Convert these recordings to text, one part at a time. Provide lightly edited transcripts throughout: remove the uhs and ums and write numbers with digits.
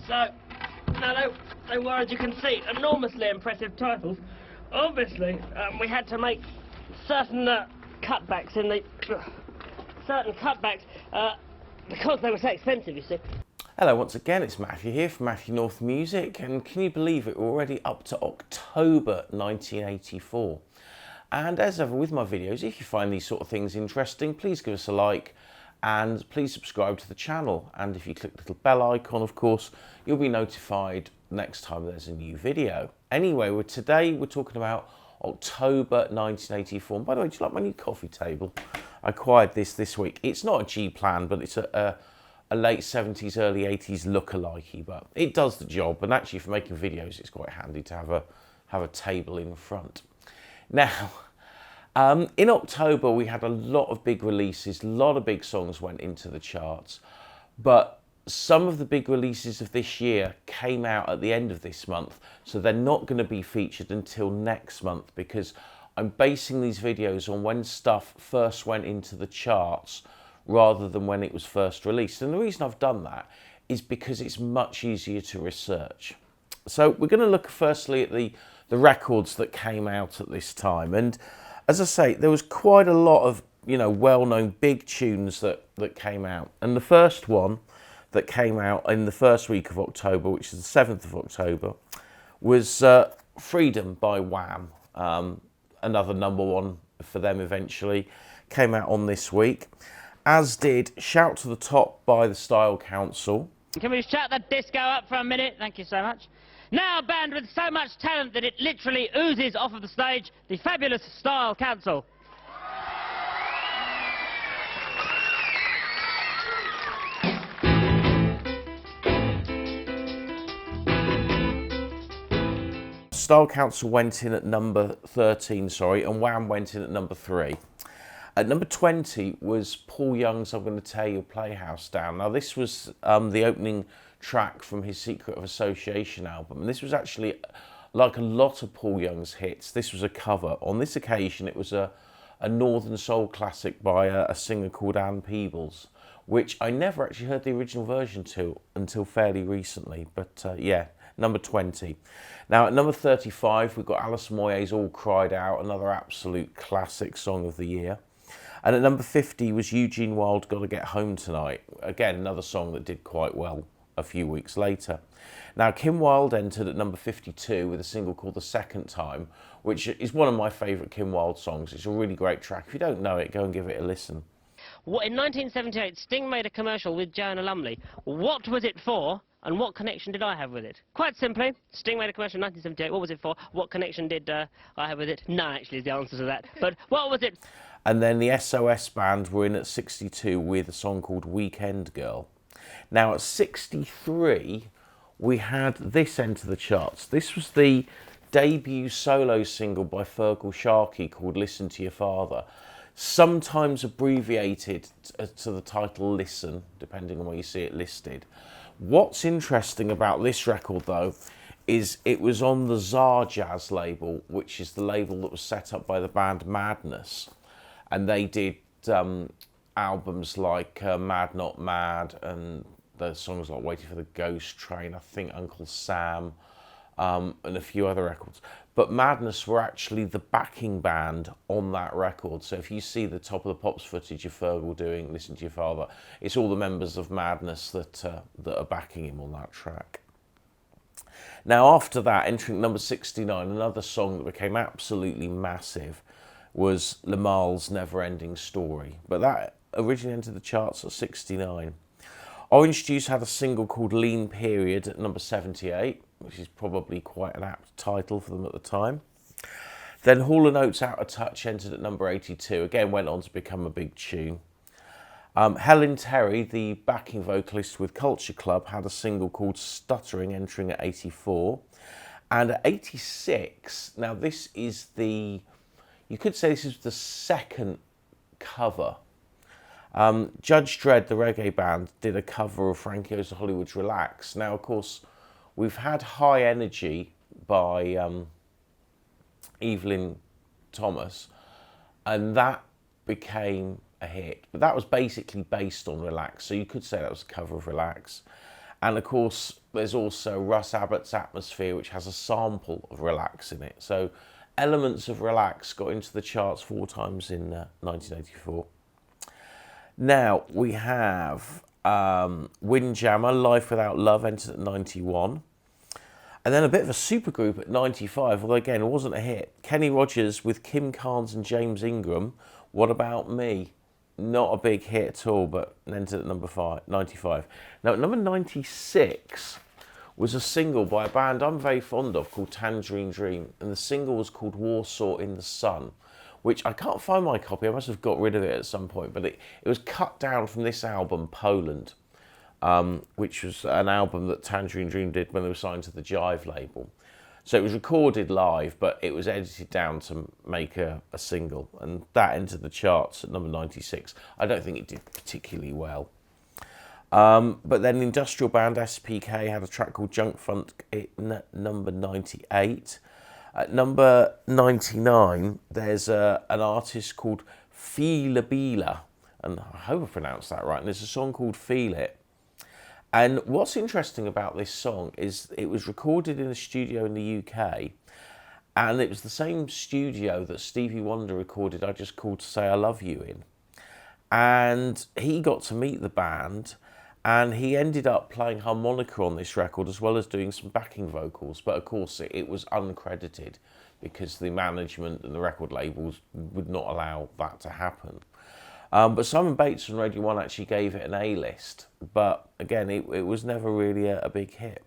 So, now they were, as you can see, enormously impressive titles. Obviously, we had to make certain cutbacks in the... because they were so expensive, you see. Hello once again, it's Matthew here from Matthewnorthmusic, and can you believe it, we're already up to October 1984. And as ever with my videos, if you find these sort of things interesting, please give us a like and please subscribe to the channel. And if you click the little bell icon, of course, you'll be notified next time there's a new video. Anyway, today we're talking about October 1984. And by the way, do you like my new coffee table? I acquired this week. It's not a G plan, but it's a late 70s, early 80s look-alike, but it does the job. And actually, for making videos, it's quite handy to have a table in front. Now, in October, we had a lot of big releases. A lot of big songs went into the charts. But some of the big releases of this year came out at the end of this month. So they're not going to be featured until next month, because I'm basing these videos on when stuff first went into the charts rather than when it was first released. And the reason I've done that is because it's much easier to research. So we're going to look firstly at the records that came out at this time. And as I say, there was quite a lot of, well-known big tunes that came out. And the first one that came out in the first week of October, which is the 7th of October, was Freedom by Wham. Another #1 for them eventually, came out on this week. As did Shout to the Top by the Style Council. Can we shut the disco up for a minute? Thank you so much. Now a band with so much talent that it literally oozes off of the stage, the fabulous Style Council. Style Council went in at number 13, and Wham went in at number 3. At number 20 was Paul Young's I'm Going to Tear Your Playhouse Down. Now this was the opening track from his Secret of Association album, and this was actually, like a lot of Paul Young's hits, this was a cover. On this occasion it was a Northern Soul classic by a singer called Ann Peebles, which I never actually heard the original version to until fairly recently, but yeah, number 20. Now at number 35 we've got Alice Moyet's All Cried Out, another absolute classic song of the year. And at number 50 was Eugene Wilde, Gotta Get Home Tonight. Again, another song that did quite well a few weeks later. Now, Kim Wilde entered at number 52 with a single called The Second Time, which is one of my favourite Kim Wilde songs. It's a really great track. If you don't know it, go and give it a listen. Well, in 1978, Sting made a commercial with Joanna Lumley. What was it for, and what connection did I have with it? Quite simply, Sting made a commercial in 1978. What was it for? What connection did I have with it? None, actually, is the answer to that. But what was it? And then the SOS Band were in at 62 with a song called Weekend Girl. Now at 63, we had this enter the charts. This was the debut solo single by Feargal Sharkey called Listen to Your Father, sometimes abbreviated to the title Listen, depending on where you see it listed. What's interesting about this record, though, is it was on the Czar Jazz label, which is the label that was set up by the band Madness. And they did albums like Mad Not Mad, and the songs like Waiting for the Ghost Train, I think Uncle Sam, and a few other records. But Madness were actually the backing band on that record. So if you see the Top of the Pops footage of Feargal doing Listen to Your Father, it's all the members of Madness that are backing him on that track. Now after that, entering number 69, another song that became absolutely massive was Lamal's Never Ending Story, but that originally entered the charts at 69. Orange Juice had a single called Lean Period at number 78, which is probably quite an apt title for them at the time. Then Hall & Oates Out of Touch entered at number 82, again went on to become a big tune. Helen Terry, the backing vocalist with Culture Club, had a single called Stuttering entering at 84. And at 86, now this is you could say this is the second cover. Judge Dredd, the reggae band, did a cover of Frankie Goes to Hollywood's Relax. Now, of course, we've had High Energy by Evelyn Thomas, and that became a hit. But that was basically based on Relax, so you could say that was a cover of Relax. And of course, there's also Russ Abbott's Atmosphere, which has a sample of Relax in it. So elements of Relax got into the charts 4 times in 1984. Now we have Windjammer, Life Without Love, entered at 91. And then a bit of a supergroup at 95, although again, it wasn't a hit. Kenny Rogers with Kim Carnes and James Ingram, What About Me? Not a big hit at all, but entered at number 95. Now, at number 96 was a single by a band I'm very fond of called Tangerine Dream, and the single was called Warsaw in the Sun, which I can't find my copy. I must have got rid of it at some point, but it was cut down from this album, Poland, which was an album that Tangerine Dream did when they were signed to the Jive label. So it was recorded live, but it was edited down to make a single, and that entered the charts at number 96. I don't think it did particularly well. But then industrial band SPK had a track called Junk Funk at number 98. At number 99, there's an artist called Fila Bila, and I hope I pronounced that right, and there's a song called Feel It. And what's interesting about this song is it was recorded in a studio in the UK, and it was the same studio that Stevie Wonder recorded I Just Called to Say I Love You in. And he got to meet the band, and he ended up playing harmonica on this record as well as doing some backing vocals. But of course it was uncredited because the management and the record labels would not allow that to happen. But Simon Bates on Radio 1 actually gave it an A-list, but again, it was never really a big hit.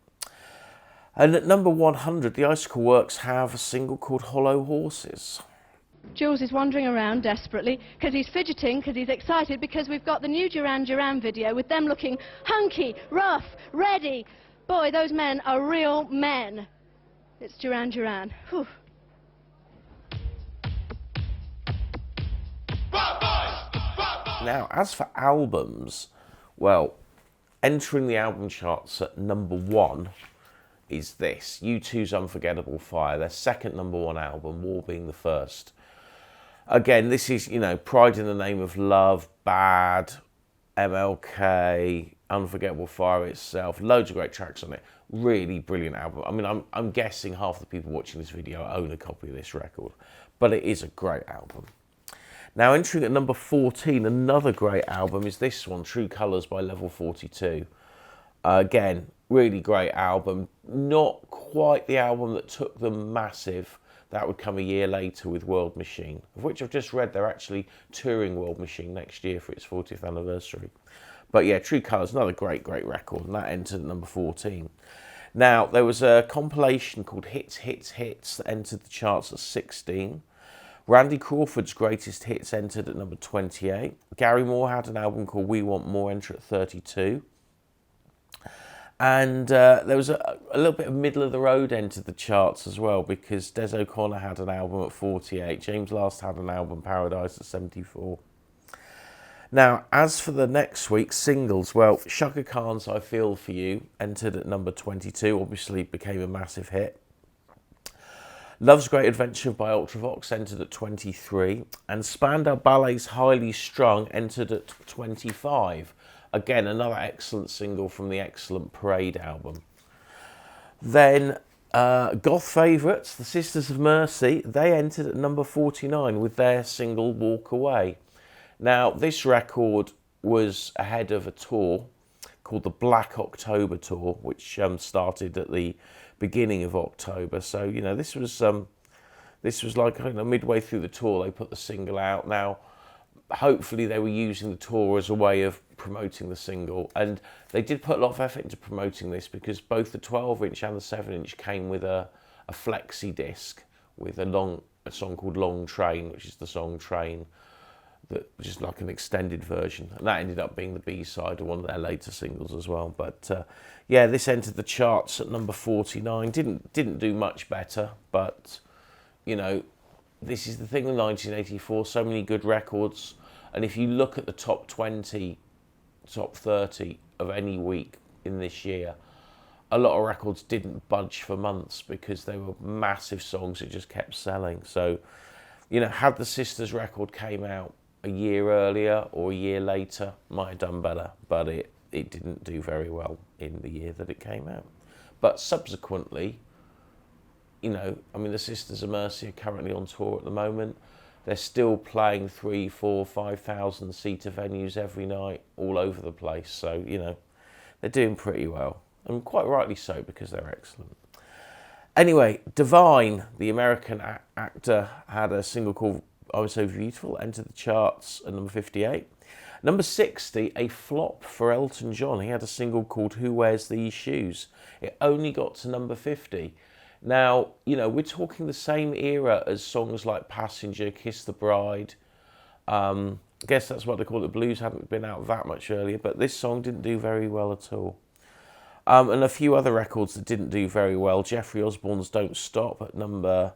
And at number 100, the Icicle Works have a single called Hollow Horses. Jules is wandering around desperately because he's fidgeting, because he's excited, because we've got the new Duran Duran video with them looking hunky, rough, ready. Boy, those men are real men. It's Duran Duran. Whew. Now, as for albums, well, entering the album charts at number 1 is this, U2's Unforgettable Fire, their second number 1 album, War being the first. Again, this is, you know, Pride in the Name of Love, Bad, MLK, Unforgettable Fire itself, loads of great tracks on it. Really brilliant album. I mean, I'm guessing half the people watching this video own a copy of this record, but it is a great album. Now, entering at number 14, another great album is this one, True Colours by Level 42. Again, really great album. Not quite the album that took them massive. That would come a year later with World Machine, of which I've just read they're actually touring World Machine next year for its 40th anniversary. But yeah, True Colours, another great record, and that entered at number 14. Now, there was a compilation called Hits, Hits, Hits that entered the charts at 16. Randy Crawford's Greatest Hits entered at number 28. Gary Moore had an album called We Want More, enter at 32. And there was a little bit of middle of the road entered the charts as well, because Des O'Connor had an album at 48. James Last had an album, Paradise, at 74. Now, as for the next week's singles, well, Shaka Khan's I Feel For You entered at number 22, obviously became a massive hit. Love's Great Adventure by Ultravox entered at 23, and Spandau Ballet's Highly Strung entered at 25. Again, another excellent single from the excellent Parade album. Then Goth favourites, the Sisters of Mercy, they entered at number 49 with their single Walk Away. Now, this record was ahead of a tour called the Black October Tour, which started at the beginning of October. So, you know, this was like, you know, midway through the tour they put the single out. Now, hopefully they were using the tour as a way of promoting the single, and they did put a lot of effort into promoting this, because both the 12-inch and the 7-inch came with a flexi disc with a song called Long Train, which is the song Train, which is like an extended version, and that ended up being the B-side of one of their later singles as well. But yeah, this entered the charts at number 49. Didn't do much better, but you know, this is the thing with 1984. So many good records, and if you look at the top 20, top 30 of any week in this year, a lot of records didn't budge for months because they were massive songs that just kept selling. So, you know, had the Sisters record came out a year earlier or a year later, might have done better, but it it didn't do very well in the year that it came out. But subsequently, you know, I mean, the Sisters of Mercy are currently on tour at the moment. They're still playing 3, 4, 5,000 seater venues every night all over the place. So, you know, they're doing pretty well, and quite rightly so, because they're excellent. Anyway, Divine, the American actor, had a single called I Was So Beautiful, entered the charts at number 58. Number 60, a flop for Elton John. He had a single called Who Wears These Shoes. It only got to number 50. Now, you know, we're talking the same era as songs like Passenger, Kiss the Bride. I guess that's what they call it. Blues hadn't been out that much earlier, but this song didn't do very well at all. And a few other records that didn't do very well. Jeffrey Osborne's Don't Stop at number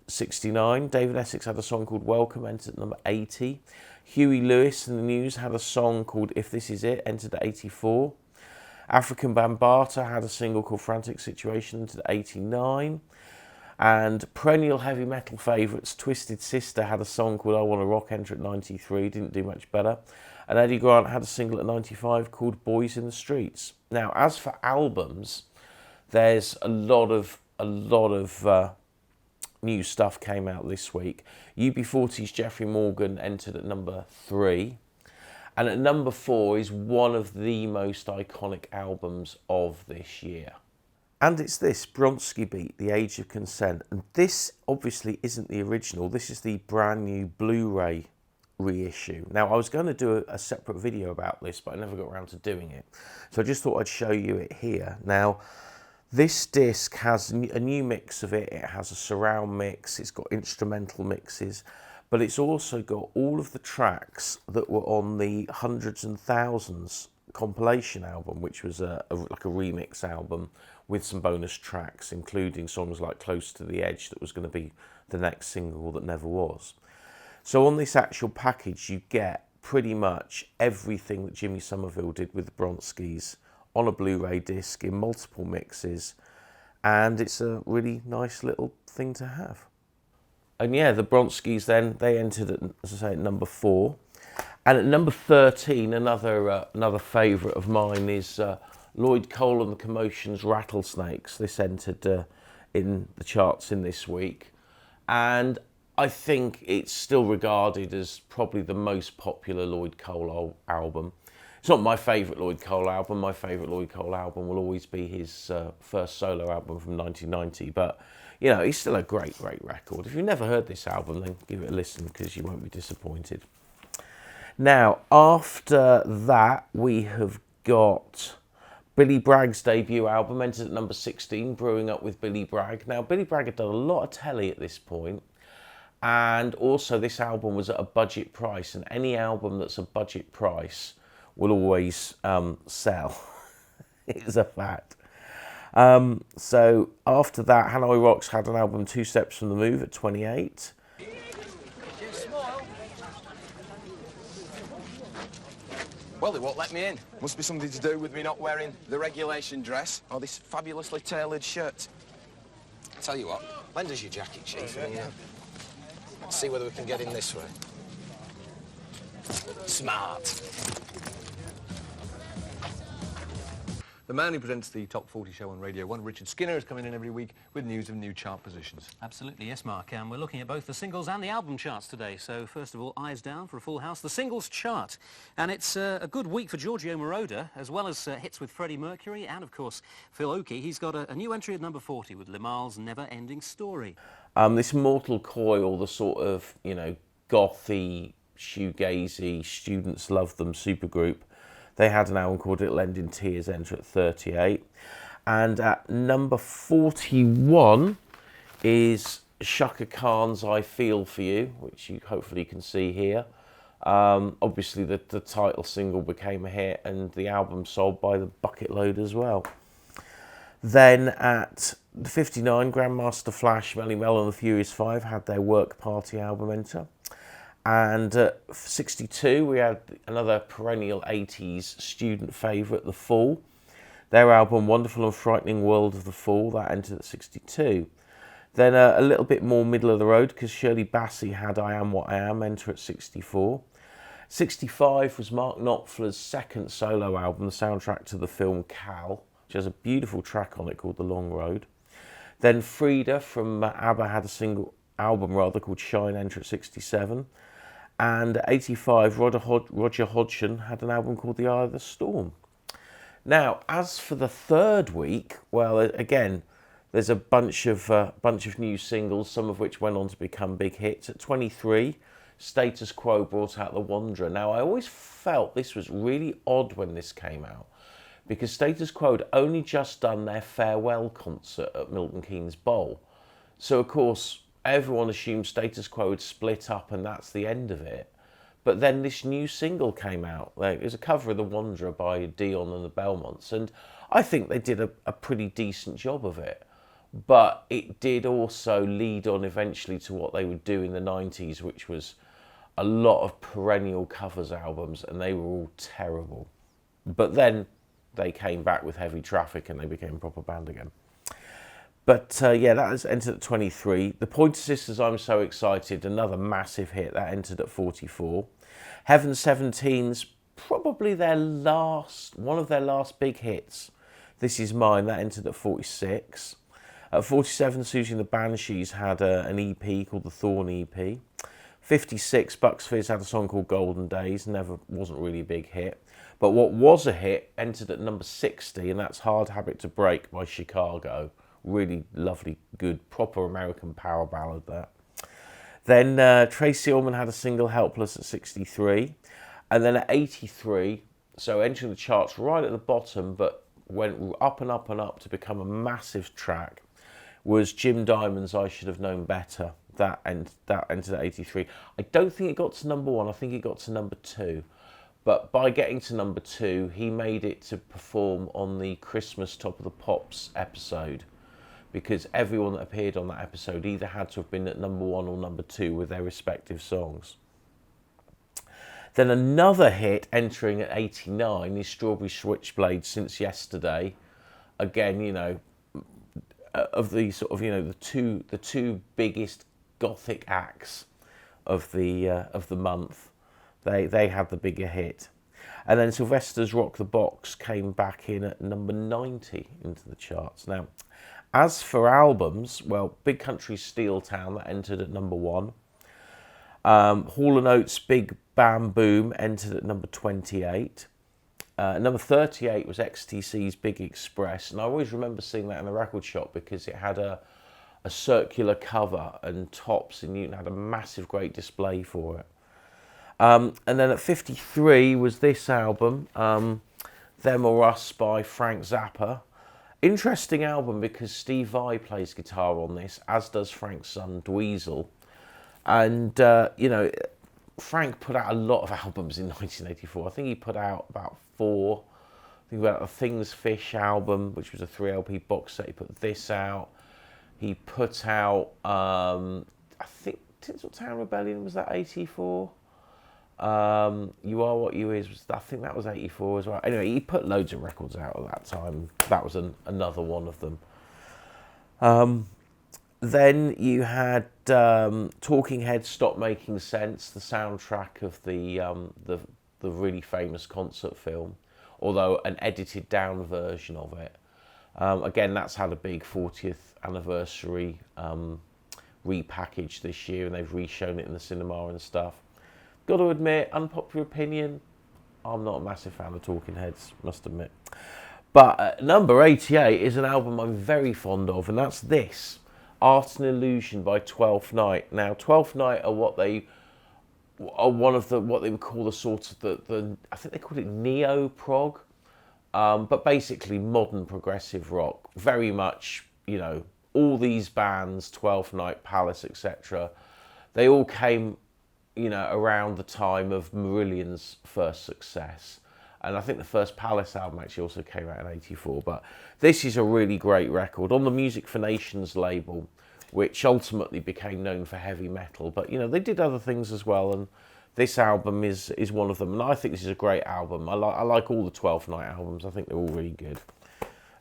69. David Essex had a song called Welcome, entered at number 80. Huey Lewis and the News had a song called If This Is It, entered at 84. African Bambaataa had a single called Frantic Situation, entered at 89. And perennial heavy metal favourites Twisted Sister had a song called I Wanna Rock, entered at 93, didn't do much better. And Eddie Grant had a single at 95 called Boys in the Streets. Now, as for albums, there's a lot of new stuff came out this week. UB40's Jeffrey Morgan entered at number 3. And at number 4 is one of the most iconic albums of this year. And it's this, Bronski Beat, The Age of Consent. And this obviously isn't the original. This is the brand new Blu-ray reissue. Now, I was going to do a separate video about this, but I never got around to doing it. So I just thought I'd show you it here. Now, this disc has a new mix of it. It has a surround mix. It's got instrumental mixes, but it's also got all of the tracks that were on the Hundreds and Thousands compilation album, which was like a remix album with some bonus tracks, including songs like Close to the Edge, that was going to be the next single that never was. So on this actual package, you get pretty much everything that Jimmy Somerville did with the Bronskis on a Blu-ray disc in multiple mixes, and it's a really nice little thing to have. And yeah, the Bronskis then, they entered at, as I say, at number 4. And at number 13, another favourite of mine is Lloyd Cole and the Commotion's Rattlesnakes. This entered in the charts in this week, and I think it's still regarded as probably the most popular Lloyd Cole album. It's not my favourite Lloyd Cole album. My favourite Lloyd Cole album will always be his first solo album from 1990. But, you know, it's still a great, great record. If you've never heard this album, then give it a listen, because you won't be disappointed. Now, after that, we have got Billy Bragg's debut album, entered at number 16, Brewing Up with Billy Bragg. Now, Billy Bragg had done a lot of telly at this point, and also this album was at a budget price, and any album that's a budget price will always sell. It's a fact. So after that, Hanoi Rocks had an album, Two Steps from the Move, at 28. Well, they won't let me in. Must be something to do with me not wearing the regulation dress or this fabulously tailored shirt. Tell you what, lend us your jacket, Chief, and let's see whether we can get in this way. Smart. The man who presents the Top 40 show on Radio 1, Richard Skinner, is coming in every week with news of new chart positions. Absolutely, yes, Mark. And we're looking at both the singles and the album charts today. So, first of all, eyes down for a full house, the singles chart. And it's a good week for Giorgio Moroder, as well as hits with Freddie Mercury and, of course, Phil Oakey. He's got a new entry at number 40 with Limahl's Never Ending Story. This Mortal Coil, the sort of, you know, gothy, shoegazy, students love them supergroup, they had an album called It'll End in Tears, enter at 38. And at number 41 is Shaka Khan's I Feel For You, which you hopefully can see here. Obviously the title single became a hit, and the album sold by the bucket load as well. Then at 59, Grandmaster Flash, Melly Mel and the Furious Five had their Work Party album enter. And at 62, we had another perennial 80s student favourite, The Fall. Their album, Wonderful and Frightening World of the Fall, that entered at 62. Then a little bit more middle of the road, because Shirley Bassey had I Am What I Am, enter at 64. '65 was Mark Knopfler's second solo album, the soundtrack to the film Cal, which has a beautiful track on it called The Long Road. Then Frida from ABBA had a single album called Shine, enter at '67. And '85, Roger Hodgson had an album called The Eye of the Storm. Now, as for the third week, well, again, there's a bunch of new singles, some of which went on to become big hits. At 23, Status Quo brought out The Wanderer. Now, I always felt this was really odd when this came out, because Status Quo had only just done their farewell concert at Milton Keynes Bowl. So, of course, everyone assumed Status Quo had split up and that's the end of it. But then this new single came out. It was a cover of The Wanderer by Dion and the Belmonts, and I think they did a pretty decent job of it. But it did also lead on eventually to what they would do in the 90s, which was a lot of perennial covers albums, and they were all terrible. But then they came back with Heavy Traffic and they became a proper band again. But yeah, that has entered at 23. The Pointer Sisters, I'm So Excited, another massive hit, that entered at 44. Heaven 17's probably one of their last big hits, This Is Mine, that entered at 46. At 47, Susie and the Banshees had an EP called the Thorn EP. 56, Bucks Fizz had a song called Golden Days, wasn't really a big hit. But what was a hit entered at number 60, and that's Hard Habit to Break by Chicago. Really lovely, good, proper American power ballad there. Then Tracy Ullman had a single, Helpless, at 63. And then at 83, so entering the charts right at the bottom, but went up and up and up to become a massive track, was Jim Diamond's I Should Have Known Better. That entered at 83. I don't think it got to number 1, I think it got to number 2. But by getting to number 2, he made it to perform on the Christmas Top of the Pops episode, because everyone that appeared on that episode either had to have been at number 1 or number 2 with their respective songs. Then another hit entering at 89 is Strawberry Switchblade, Since Yesterday. Again, you know, of the sort of, you know, the two biggest gothic acts of the month, they had the bigger hit. And then Sylvester's Rock the Box came back in at number 90 into the charts. Now, as for albums, well, Big Country's Steel Town, that entered at number 1. Hall & Oates' Big Bam Boom entered at number 28. Number 38 was XTC's Big Express, and I always remember seeing that in the record shop because it had a circular cover and tops, and you had a massive, great display for it. And then at 53 was this album, Them or Us by Frank Zappa. Interesting album because Steve Vai plays guitar on this, as does Frank's son Dweezil. And, you know, Frank put out a lot of albums in 1984. I think he put out about 4. I think about the Things Fish album, which was a 3 LP box set. He put this out. He put out, I think, Tinseltown Rebellion, was that 84? You Are What You Is, I think that was 84 as well. Anyway, he put loads of records out at that time. That was another one of them. Then you had Talking Heads' Stop Making Sense, the soundtrack of the really famous concert film, although an edited down version of it. Again, that's had a big 40th anniversary repackage this year, and they've re-shown it in the cinema and stuff. Got to admit, unpopular opinion, I'm not a massive fan of Talking Heads, must admit. But number 88 is an album I'm very fond of, and that's this, Art and Illusion by 12th Night. Now, 12th Night are what they would call the sort of the I think they called it neo-prog, but basically modern progressive rock. Very much, you know, all these bands, 12th Night, Palace, etc., they all came, you know, around the time of Marillion's first success. And I think the first Palace album actually also came out in 84. But this is a really great record on the Music for Nations label, which ultimately became known for heavy metal. But, you know, they did other things as well, and this album is one of them. And I think this is a great album. I like all the 12th Night albums. I think they're all really good.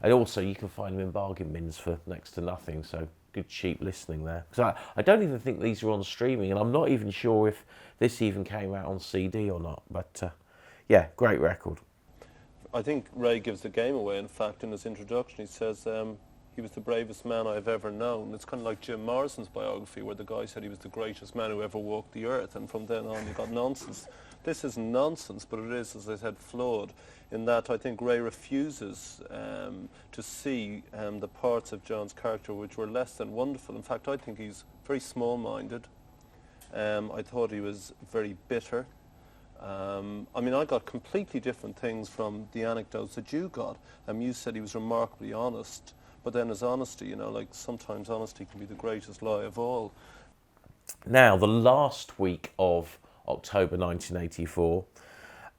And also, you can find them in bargain bins for next to nothing, so good cheap listening there. So I don't even think these are on streaming, and I'm not even sure if this even came out on CD or not. But yeah, great record. I think Ray gives the game away. In fact, in his introduction, he says he was the bravest man I've ever known. It's kind of like Jim Morrison's biography, where the guy said he was the greatest man who ever walked the earth, and from then on you got nonsense. This is nonsense, but it is, as I said, flawed, in that I think Ray refuses to see the parts of John's character which were less than wonderful. In fact, I think he's very small-minded. I thought he was very bitter. I mean, I got completely different things from the anecdotes that you got. You said he was remarkably honest, but then his honesty, you know, like sometimes honesty can be the greatest lie of all. Now, the last week of October 1984,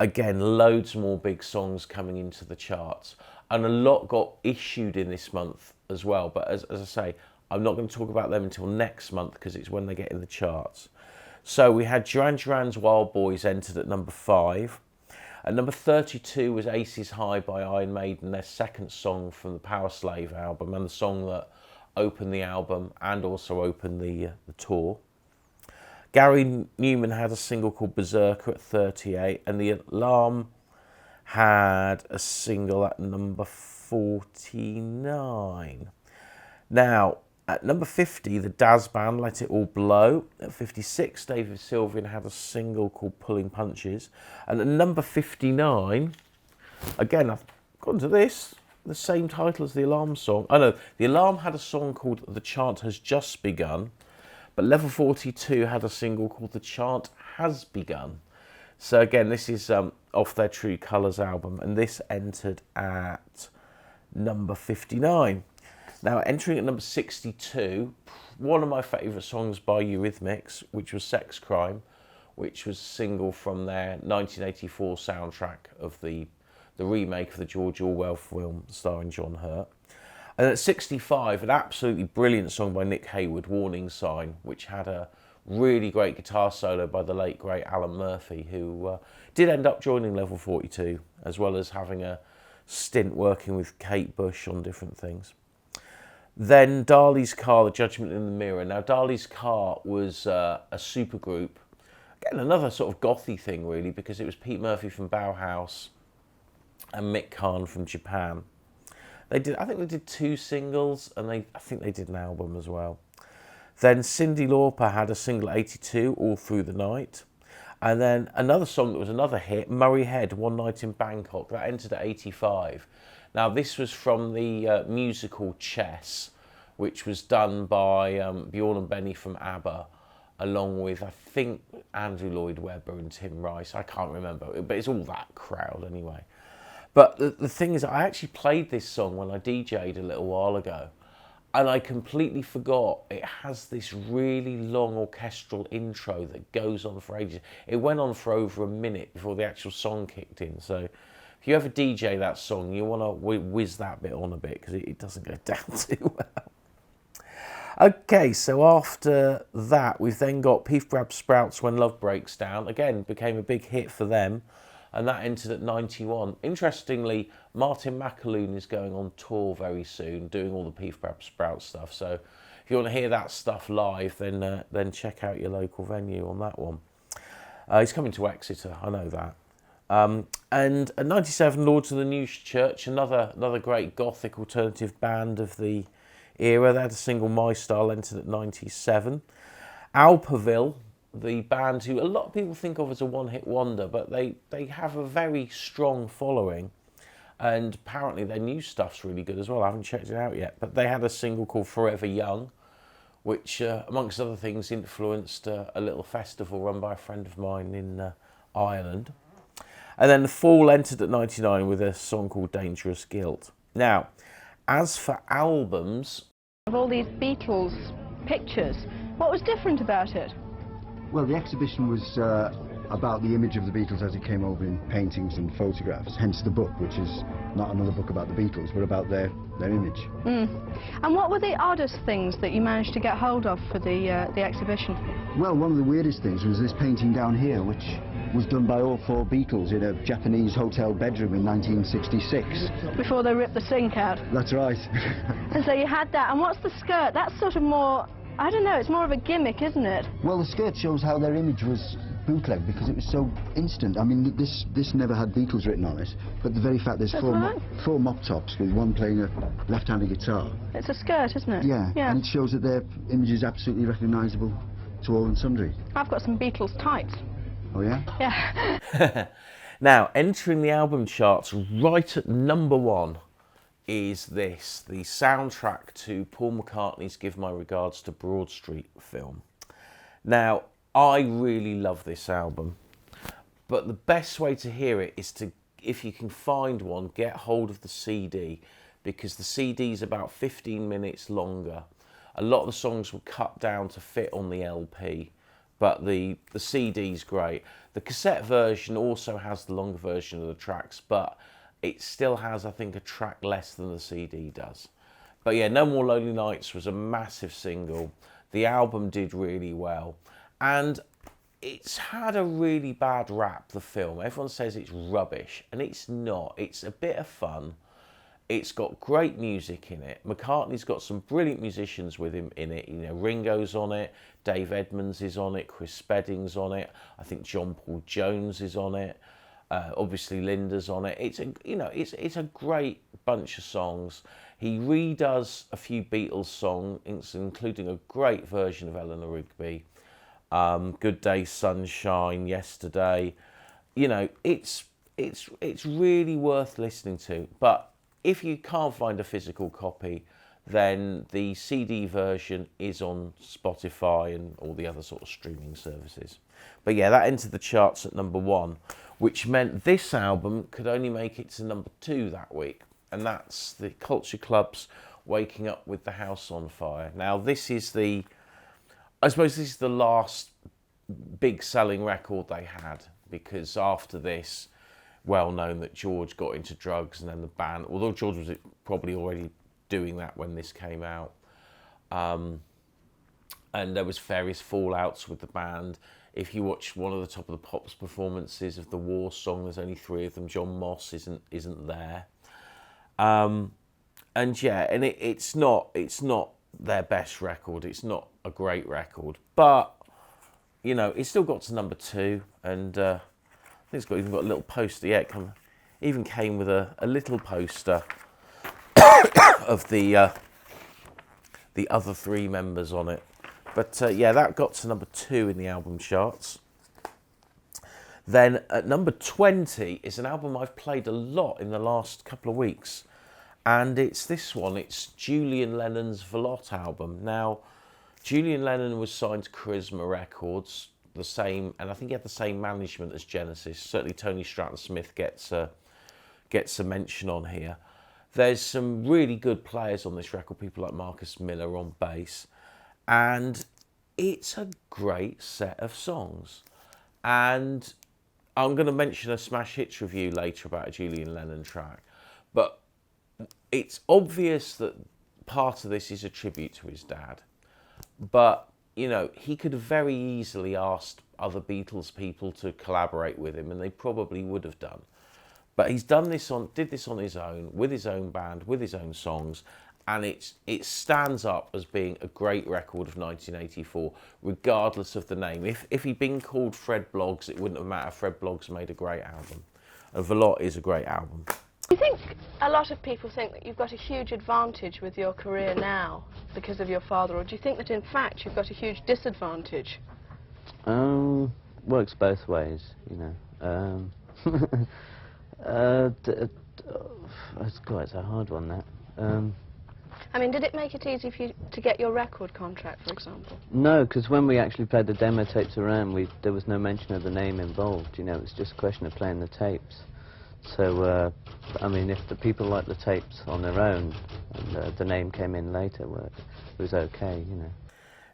again, loads more big songs coming into the charts, and a lot got issued in this month as well. But as I say, I'm not going to talk about them until next month because it's when they get in the charts. So we had Duran Duran's Wild Boys entered at number 5. At number 32 was Aces High by Iron Maiden, their second song from the Power Slave album, and the song that opened the album and also opened the tour. Gary Newman had a single called Berserker at 38, and The Alarm had a single at number 49. Now, at number 50, the Daz Band, Let It All Blow. At 56, David Sylvian had a single called Pulling Punches. And at number 59, again, I've gone to this, the same title as the Alarm song. Oh no, the Alarm had a song called The Chant Has Just Begun, but Level 42 had a single called The Chant Has Begun. So again, this is off their True Colours album, and this entered at number 59. Now, entering at number 62, one of my favourite songs by Eurythmics, which was Sex Crime, which was a single from their 1984 soundtrack of the remake of the George Orwell film starring John Hurt. And at 65, an absolutely brilliant song by Nick Hayward, Warning Sign, which had a really great guitar solo by the late, great Alan Murphy, who did end up joining Level 42, as well as having a stint working with Kate Bush on different things. Then Darley's Car, The Judgment in the Mirror. Now, Darley's Car was a supergroup. Again, another sort of gothy thing, really, because it was Pete Murphy from Bauhaus and Mick Karn from Japan. I think they did 2 singles, and I think they did an album as well. Then Cyndi Lauper had a single at 82, All Through the Night. And then another song that was another hit, Murray Head, One Night in Bangkok. That entered at 85. Now, this was from the musical Chess, which was done by Bjorn and Benny from ABBA, along with, I think, Andrew Lloyd Webber and Tim Rice. I can't remember, but it's all that crowd anyway. But the thing is, I actually played this song when I DJ'd a little while ago, and I completely forgot it has this really long orchestral intro that goes on for ages. It went on for over a minute before the actual song kicked in, so if you ever DJ that song, you want to whiz that bit on a bit because it doesn't go down too well. Okay, so after that, we've then got Peef Brab Sprouts, When Love Breaks Down. Again, became a big hit for them, and that entered at 91. Interestingly, Martin McAloon is going on tour very soon, doing all the Peef Brab Sprouts stuff. So if you want to hear that stuff live, then check out your local venue on that one. He's coming to Exeter, I know that. And at 97, Lords of the New Church, another great gothic alternative band of the era. They had a single, My Style, entered at 97. Alphaville, the band who a lot of people think of as a one-hit wonder, but they have a very strong following, and apparently their new stuff's really good as well. I haven't checked it out yet, but they had a single called Forever Young, which, amongst other things, influenced a little festival run by a friend of mine in Ireland. And then The Fall entered at 99 with a song called Dangerous Guilt. Now, as for albums... Of all these Beatles pictures, what was different about it? Well, the exhibition was about the image of the Beatles as it came over in paintings and photographs, hence the book, which is not another book about the Beatles, but about their image. And what were the oddest things that you managed to get hold of for the exhibition? Well, one of the weirdest things was this painting down here, which was done by all 4 Beatles in a Japanese hotel bedroom in 1966. Before they ripped the sink out. That's right. And so you had that, and what's the skirt? That's sort of more, I don't know, it's more of a gimmick, isn't it? Well, the skirt shows how their image was bootleg because it was so instant. I mean, this never had Beatles written on it, but the very fact there's four mop tops with one playing a left-handed guitar. It's a skirt, isn't it? Yeah, and it shows that their image is absolutely recognisable to all and sundry. I've got some Beatles tights. Oh, yeah? Yeah. Now, entering the album charts right at number 1 is this, the soundtrack to Paul McCartney's Give My Regards to Broad Street film. Now, I really love this album, but the best way to hear it is to, if you can find one, get hold of the CD, because the CD is about 15 minutes longer. A lot of the songs were cut down to fit on the LP, but the CD's great. The cassette version also has the longer version of the tracks, but it still has, I think, a track less than the CD does. But yeah, No More Lonely Nights was a massive single. The album did really well. And it's had a really bad rap, the film. Everyone says it's rubbish, and it's not. It's a bit of fun. It's got great music in it. McCartney's got some brilliant musicians with him in it. You know, Ringo's on it, Dave Edmunds is on it, Chris Spedding's on it. I think John Paul Jones is on it. Obviously Linda's on it. It's a great bunch of songs. He redoes a few Beatles songs, including a great version of Eleanor Rigby. Good Day Sunshine, Yesterday. You know, it's really worth listening to. But if you can't find a physical copy, then the CD version is on Spotify and all the other sort of streaming services. But yeah, that entered the charts at number 1, which meant this album could only make it to number 2 that week. And that's the Culture Club's Waking Up with the House on Fire. Now, I suppose this is the last big selling record they had, because after this, well known that George got into drugs, and then the band, although George was probably already doing that when this came out, and there was various fallouts with the band. If you watch one of the Top of the Pops performances of the War song, there's only 3 of them. John Moss isn't there, and yeah, and it's not their best record. It's not a great record, but you know, it still got to number 2, and I think it's even got a little poster. Yeah, even came with a little poster of the other 3 members on it. But yeah, that got to number 2 in the album charts. Then at number 20 is an album I've played a lot in the last couple of weeks, and it's this one. It's Julian Lennon's Velotte album. Now, Julian Lennon was signed to Charisma Records, the same, and I think he had the same management as Genesis. Certainly Tony Stratton-Smith gets a mention on here. There's some really good players on this record, people like Marcus Miller on bass, and it's a great set of songs. And I'm going to mention a Smash Hits review later about a Julian Lennon track, but it's obvious that part of this is a tribute to his dad. But, you know, he could have very easily asked other Beatles people to collaborate with him, and they probably would have done. But he's did this on his own, with his own band, with his own songs, and it stands up as being a great record of 1984, regardless of the name. If he'd been called Fred Bloggs, it wouldn't have mattered. Fred Bloggs made a great album, and Velotte is a great album. Do you think a lot of people think that you've got a huge advantage with your career now because of your father, or do you think that in fact you've got a huge disadvantage? Works both ways, you know. It's a hard one, that. I mean, did it make it easy for you to get your record contract, for example? No, because when we actually played the demo tapes around, there was no mention of the name involved, you know. It was just a question of playing the tapes. So, I mean, if the people liked the tapes on their own, and the name came in later, it was okay, you know.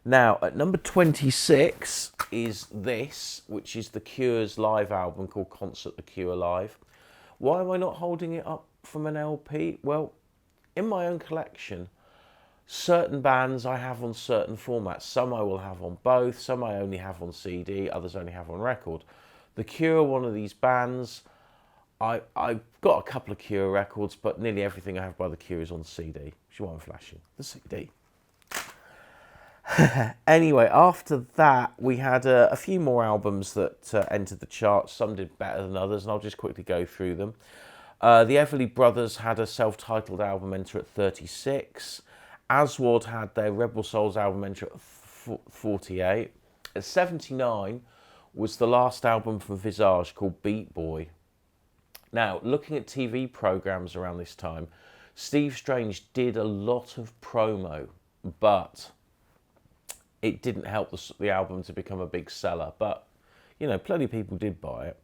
Now, at number 26 is this, which is The Cure's live album called Concert The Cure Live. Why am I not holding it up from an LP? Well, in my own collection, certain bands I have on certain formats. Some I will have on both, some I only have on CD, others only have on record. The Cure are one of these bands. I've got a couple of Cure records, but nearly everything I have by The Cure is on CD. Which is why I'm flashing the CD. Anyway, after that, we had a few more albums that entered the charts. Some did better than others, and I'll just quickly go through them. The Everly Brothers had a self-titled album enter at 36. Aswad had their Rebel Souls album enter at 48. At 79 was the last album from Visage called Beat Boy. Now, looking at TV programmes around this time, Steve Strange did a lot of promo, but it didn't help the album to become a big seller. But, you know, plenty of people did buy it.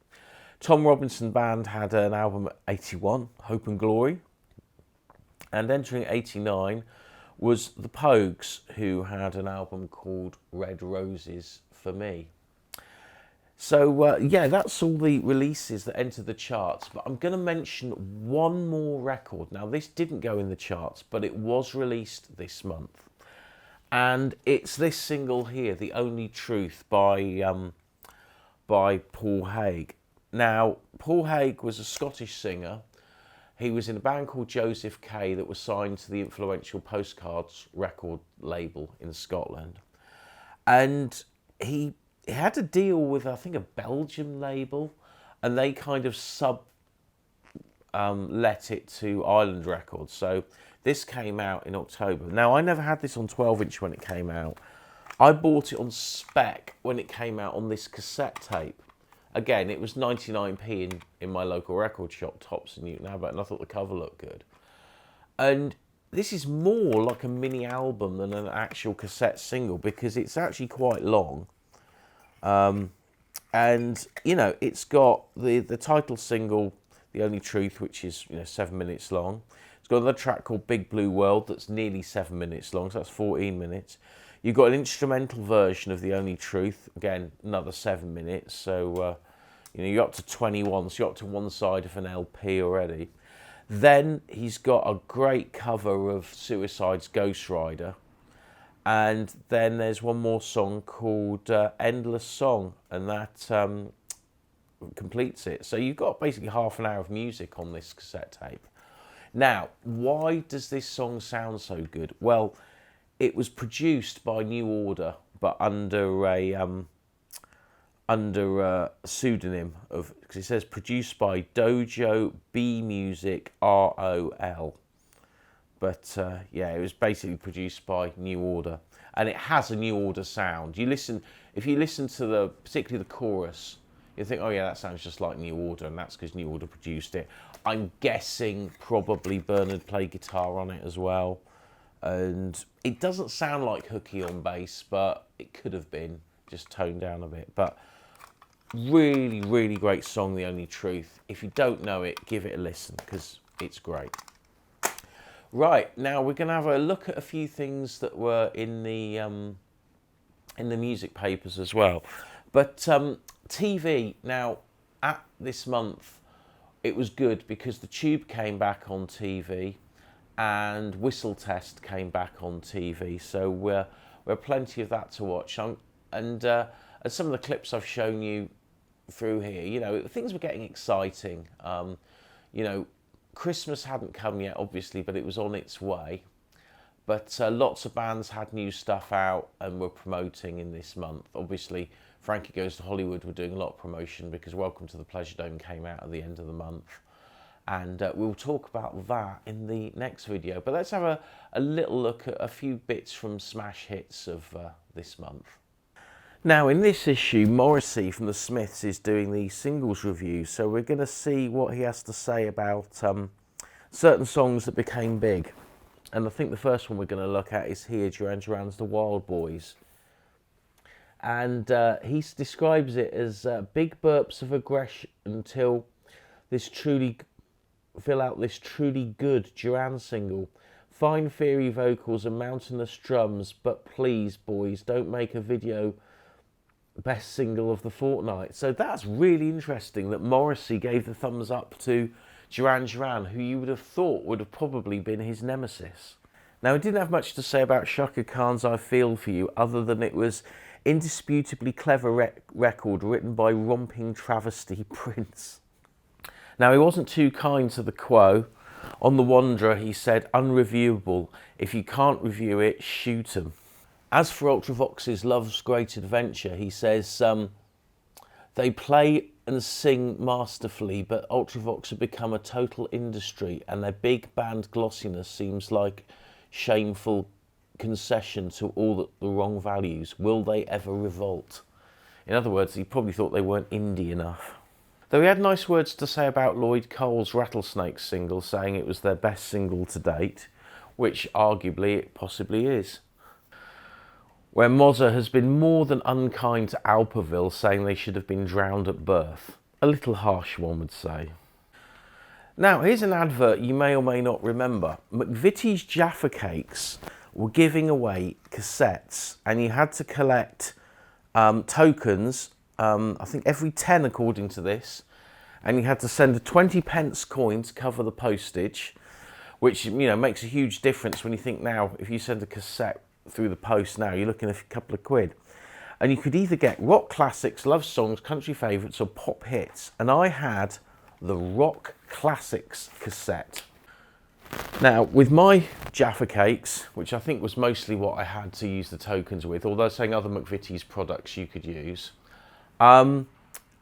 Tom Robinson Band had an album at 81, Hope and Glory. And entering 89 was the Pogues, who had an album called Red Roses for Me. So, yeah, that's all the releases that entered the charts. But I'm going to mention one more record. Now, this didn't go in the charts, but it was released this month. And it's this single here, The Only Truth, by Paul Haig. Now, Paul Haig was a Scottish singer. He was in a band called Joseph K that was signed to the influential Postcards record label in Scotland. And he had to deal with, I think, a Belgian label, and they kind of let it to Island Records. So this came out in October. Now, I never had this on 12-inch when it came out. I bought it on spec when it came out on this cassette tape. Again, it was 99p in my local record shop, Tops in Newton Abbot, and I thought the cover looked good. And this is more like a mini album than an actual cassette single, because it's actually quite long. And, you know, it's got the title single, The Only Truth, which is, you know, 7 minutes long. It's got another track called Big Blue World that's nearly 7 minutes long, so that's 14 minutes. You've got an instrumental version of The Only Truth, again, another 7 minutes. So, you know, you're up to 21, so you're up to one side of an LP already. Then he's got a great cover of Suicide's Ghost Rider. And then there's one more song called Endless Song, and that completes it. So you've got basically half an hour of music on this cassette tape. Now, why does this song sound so good? Well, it was produced by New Order, but under a pseudonym of, because it says produced by Dojo B Music ROL. But yeah, it was basically produced by New Order, and it has a New Order sound. If you listen to particularly the chorus, you think, oh yeah, that sounds just like New Order, and that's because New Order produced it. I'm guessing probably Bernard played guitar on it as well. And it doesn't sound like Hooky on bass, but it could have been, just toned down a bit. But really, really great song, The Only Truth. If you don't know it, give it a listen, because it's great. Right, now we're going to have a look at a few things that were in the music papers as well. But TV, now, at this month, it was good because The Tube came back on TV, and Whistle Test came back on TV, so we're plenty of that to watch. And some of the clips I've shown you through here, you know, things were getting exciting. You know, Christmas hadn't come yet, obviously, but it was on its way. But lots of bands had new stuff out and were promoting in this month. Obviously, Frankie Goes to Hollywood were doing a lot of promotion because Welcome to the Pleasure Dome came out at the end of the month. And we'll talk about that in the next video. But let's have a little look at a few bits from smash hits of this month. Now, in this issue, Morrissey from the Smiths is doing the singles review. So we're going to see what he has to say about certain songs that became big. And I think the first one we're going to look at is here, Duran Duran's The Wild Boys. And he describes it as big burps of aggression until fill out this truly good Duran single. Fine fiery vocals and mountainous drums, but please, boys, don't make a video best single of the fortnight. So that's really interesting that Morrissey gave the thumbs up to Duran Duran, who you would have thought would have probably been his nemesis. Now, he didn't have much to say about Shaka Khan's I Feel For You, other than it was indisputably clever record written by romping travesty Prince. Now, he wasn't too kind to the Quo. On The Wanderer, he said, unreviewable. If you can't review it, shoot 'em. As for Ultravox's Love's Great Adventure, he says, they play and sing masterfully, but Ultravox have become a total industry, and their big band glossiness seems like shameful concession to all the wrong values. Will they ever revolt? In other words, he probably thought they weren't indie enough. Though he had nice words to say about Lloyd Cole's Rattlesnakes single, saying it was their best single to date, which arguably it possibly is. Where Mozza has been more than unkind to Alphaville, saying they should have been drowned at birth. A little harsh, one would say. Now, here's an advert you may or may not remember. McVitie's Jaffa Cakes were giving away cassettes, and you had to collect tokens, I think every 10 according to this, and you had to send a 20p coin to cover the postage, which, you know, makes a huge difference when you think now, if you send a cassette through the post now, you're looking at a couple of quid. And you could either get rock classics, love songs, country favourites, or pop hits. And I had the rock classics cassette. Now, with my Jaffa Cakes, which I think was mostly what I had to use the tokens with, although saying other McVitie's products you could use, it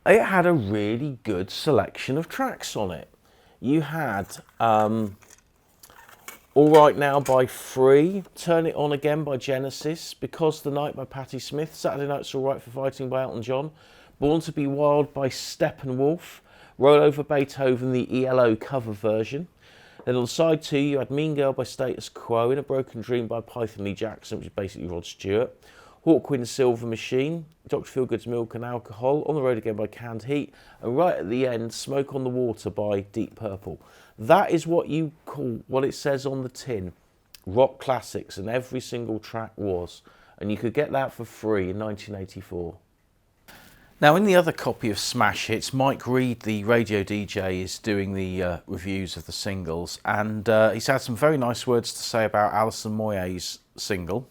had a really good selection of tracks on it. You had All Right Now by Free, Turn It On Again by Genesis, Because the Night by Patti Smith, Saturday Night's All Right for Fighting by Elton John, Born to Be Wild by Steppenwolf, Roll Over Beethoven, the ELO cover version. Then on side 2 you had Mean Girl by Status Quo, In a Broken Dream by Python Lee Jackson, which is basically Rod Stewart, Hawkwind's Silver Machine, Dr. Feelgood's Milk and Alcohol, On the Road Again by Canned Heat, and right at the end, Smoke on the Water by Deep Purple. That is what you call, what it says on the tin, rock classics, and every single track was. And you could get that for free in 1984. Now, in the other copy of Smash Hits, Mike Reed, the radio DJ, is doing the reviews of the singles, and he's had some very nice words to say about Alison Moyet's single.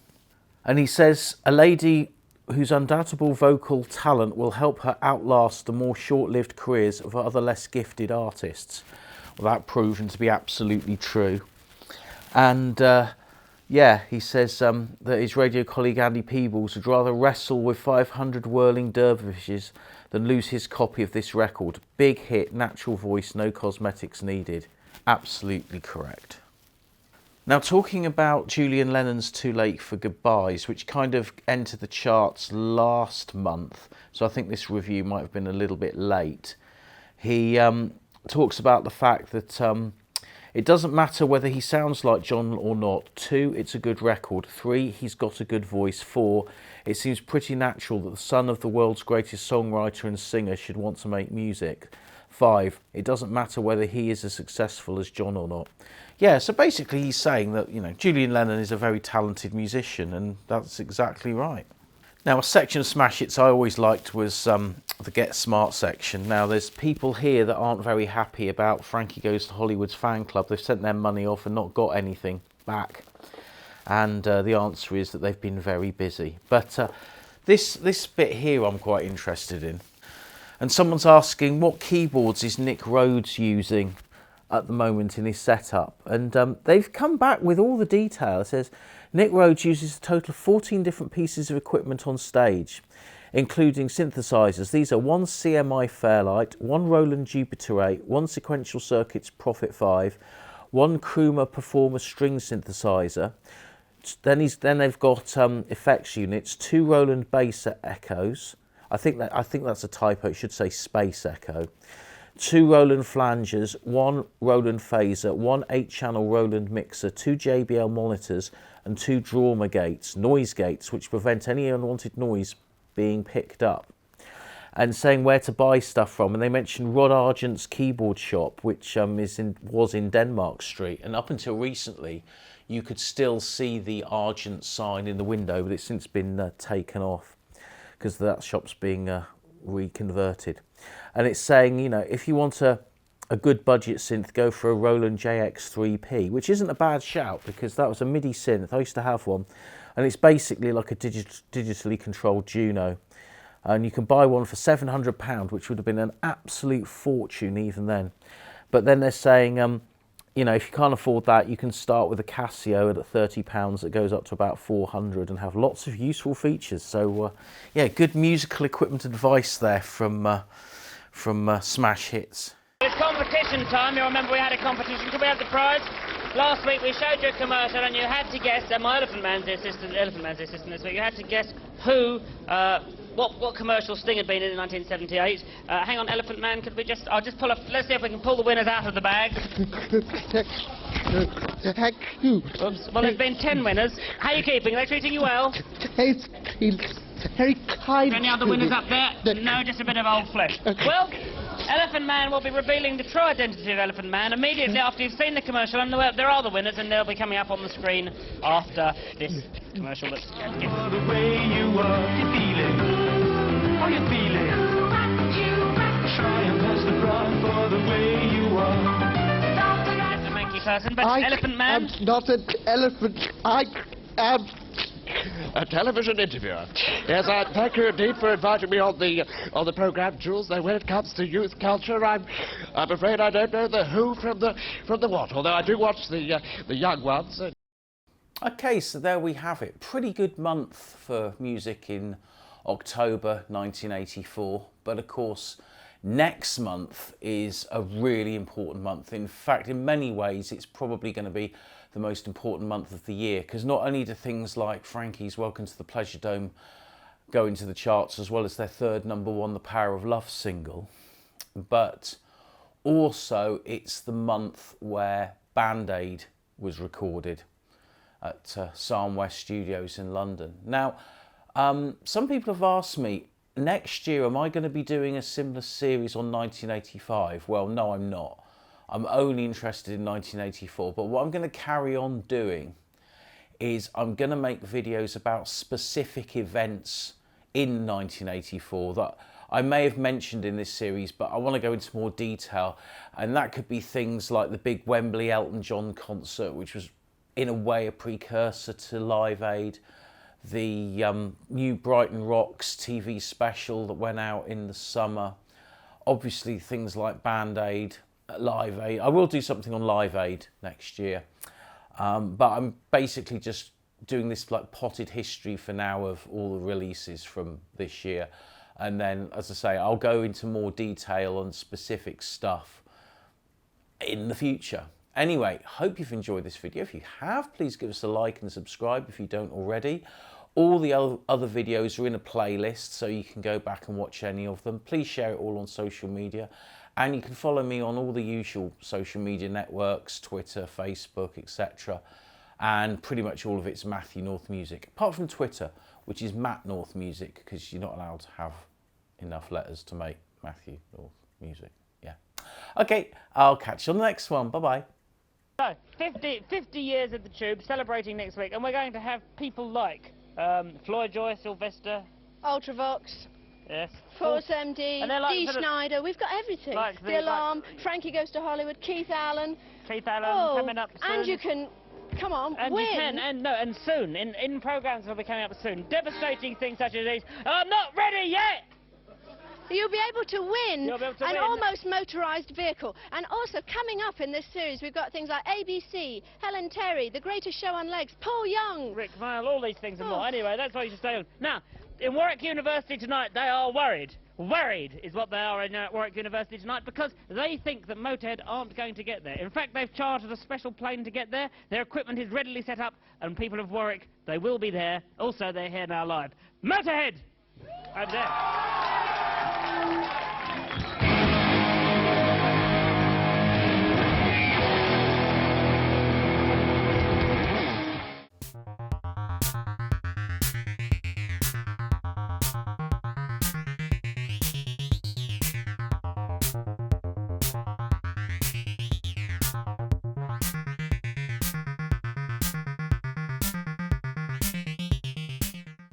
And he says, a lady whose undoubtable vocal talent will help her outlast the more short-lived careers of other less gifted artists. Well, that proven to be absolutely true. And yeah, he says that his radio colleague Andy Peebles would rather wrestle with 500 whirling dervishes than lose his copy of this record. Big hit, natural voice, no cosmetics needed. Absolutely correct. Now, talking about Julian Lennon's Too Late for Goodbyes, which kind of entered the charts last month, so I think this review might have been a little bit late. He talks about the fact that it doesn't matter whether he sounds like John or not. 2, it's a good record. 3, he's got a good voice. 4, it seems pretty natural that the son of the world's greatest songwriter and singer should want to make music. 5, it doesn't matter whether he is as successful as John or not. Yeah, so basically he's saying that, you know, Julian Lennon is a very talented musician, and that's exactly right. Now, a section of Smash Hits I always liked was the Get Smart section. Now, there's people here that aren't very happy about Frankie Goes to Hollywood's fan club. They've sent their money off and not got anything back. And the answer is that they've been very busy. But this bit here I'm quite interested in. And someone's asking, what keyboards is Nick Rhodes using at the moment in his setup? And they've come back with all the detail. It says, Nick Rhodes uses a total of 14 different pieces of equipment on stage, including synthesizers. These are 1 CMI Fairlight, 1 Roland Jupiter 8, 1 Sequential Circuits Prophet 5, 1 Kruma Performer string synthesizer. Then they've got effects units, 2 Roland bass echoes. I think that's a typo. It should say space echo. 2 Roland flangers, 1 Roland phaser, 1 8-channel Roland mixer, 2 JBL monitors, and 2 Drawmer gates, noise gates, which prevent any unwanted noise being picked up. And saying where to buy stuff from, and they mentioned Rod Argent's keyboard shop, which was in Denmark Street, and up until recently you could still see the Argent sign in the window, but it's since been taken off because that shop's being reconverted. And it's saying, you know, if you want a a good budget synth, go for a Roland JX3P, which isn't a bad shout because that was a MIDI synth. I used to have one, and it's basically like a digitally controlled Juno. And you can buy one for £700, which would have been an absolute fortune even then. But then they're saying, you know, if you can't afford that, you can start with a Casio at £30 that goes up to about 400 and have lots of useful features. So, yeah, good musical equipment advice there from Smash Hits. It's competition time. You remember we had a competition. Could we have the prize? Last week we showed you a commercial and you had to guess, and my Elephant Man's the assistant this week, you had to guess who, what commercial Sting had been in 1978. Hang on, Elephant Man, could we just, let's see if we can pull the winners out of the bag. Thank you. Oops. Well, there's been 10 winners. How are you keeping? Are they treating you well? It's very kind. Any other winners up there? No, just a bit of old flesh. Well, Elephant Man will be revealing the true identity of Elephant Man immediately after you've seen the commercial, and there are the winners, and they'll be coming up on the screen after this commercial. Let's go. The way you are, you feeling? How you feeling? Try and pass the front for the way you are. It's a manky person, but Elephant Man. I'm not an elephant. I am a television interviewer. Yes, I thank you indeed for inviting me on the programme, Jules. Though when it comes to youth culture, I'm afraid I don't know the who from the what. Although I do watch the young ones. Okay, so there we have it. Pretty good month for music in October 1984. But of course, next month is a really important month. In fact, in many ways, it's probably going to be the most important month of the year, because not only do things like Frankie's Welcome to the Pleasure Dome go into the charts, as well as their third #1 The Power of Love single, but also it's the month where Band Aid was recorded at Psalm West Studios in London. Now, some people have asked me, next year am I going to be doing a similar series on 1985? Well, no, I'm not. I'm only interested in 1984, but what I'm going to carry on doing is I'm going to make videos about specific events in 1984 that I may have mentioned in this series, but I want to go into more detail, and that could be things like the big Wembley Elton John concert, which was in a way a precursor to Live Aid, the new Brighton Rocks TV special that went out in the summer, obviously things like Band Aid, Live Aid. I will do something on Live Aid next year, but I'm basically just doing this like potted history for now of all the releases from this year, and then, as I say, I'll go into more detail on specific stuff in the future. Anyway, hope you've enjoyed this video. If you have, please give us a like and subscribe if you don't already. All the other videos are in a playlist, so you can go back and watch any of them. Please share it all on social media. And you can follow me on all the usual social media networks, Twitter, Facebook, etc. And pretty much all of it's Matthewnorthmusic, apart from Twitter, which is Matthewnorthmusic, because you're not allowed to have enough letters to make Matthewnorthmusic. Yeah. Okay, I'll catch you on the next one. Bye-bye. So, 50 years of the Tube, celebrating next week, and we're going to have people like Floyd Joy, Sylvester, Ultravox. Yes. Force MD, like Dee Snider, we've got everything. Like the Alarm, Frankie Goes to Hollywood, Keith Allen. Coming up soon. And you can, come on, and win. You can, and soon, in programmes will be coming up soon. Devastating things such as these. I'm not ready yet! You'll be able to win an almost motorised vehicle. And also, coming up in this series, we've got things like ABC, Helen Terry, The Greatest Show on Legs, Paul Young. Rick Vile, all these things and more. Anyway, that's why you should stay on. Now, in Warwick University tonight, they are worried. Worried is what they are in Warwick University tonight, because they think that Motorhead aren't going to get there. In fact, they've chartered a special plane to get there. Their equipment is readily set up, and people of Warwick, they will be there. Also, they're here now live. Motorhead! Over there.